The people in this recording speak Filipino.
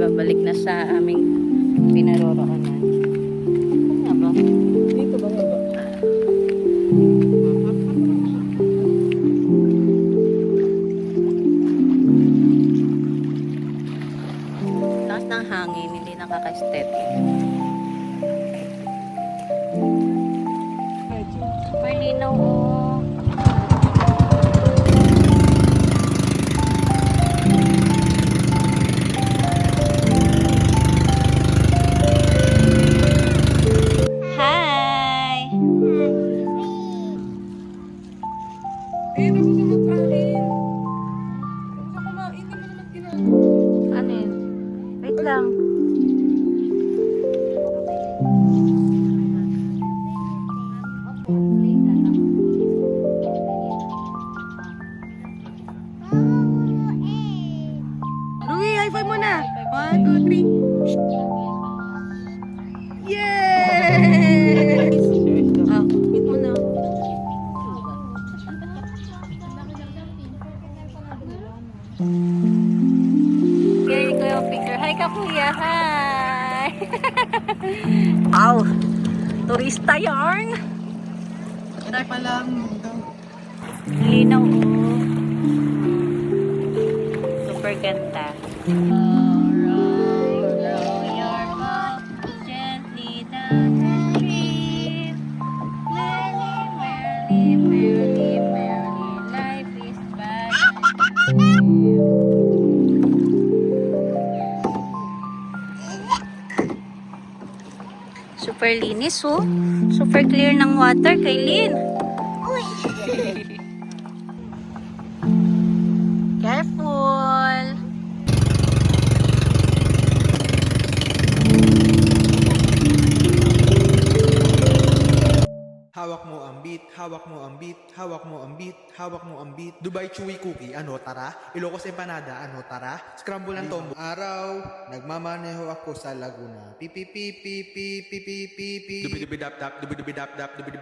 babalik na sa aming pinaroroonan. Ano nga ba? Dito ba nga ba? Lakas ng hangin, hindi nakaka-aesthetic. Super linaw oh. Hi! Eh, tapos na magkain. Tapos na kumain, hindi mo naman ginagawa. Ano yun? Wait lang. Louie, high five muna. 1, 2, 3. Yay! Ah, meet mo na. Here you go, picture. Hi ka, kuya. Hi! Wow! Turista yarn! Ito pa lang. Linaw oh. Super ganda. Row, row your boat gently down the stream. Merrily, merrily, merrily, merrily, life is but a dream. Super linis oh. Super clear ng water, Kaylin. Careful. Hawak mo ang beat, hawak mo ang beat, hawak mo ang beat, hawak mo ang beat. Dubai Chewy Cookie, ano tara? Ilocos Empanada, ano tara? Scramble ng tombo. Araw, nagmamaneho ako sa Laguna. Pipi pipi pipi pipi pipi. Dubi dubi dap dap, dubi dubi dap dap, dubi dubi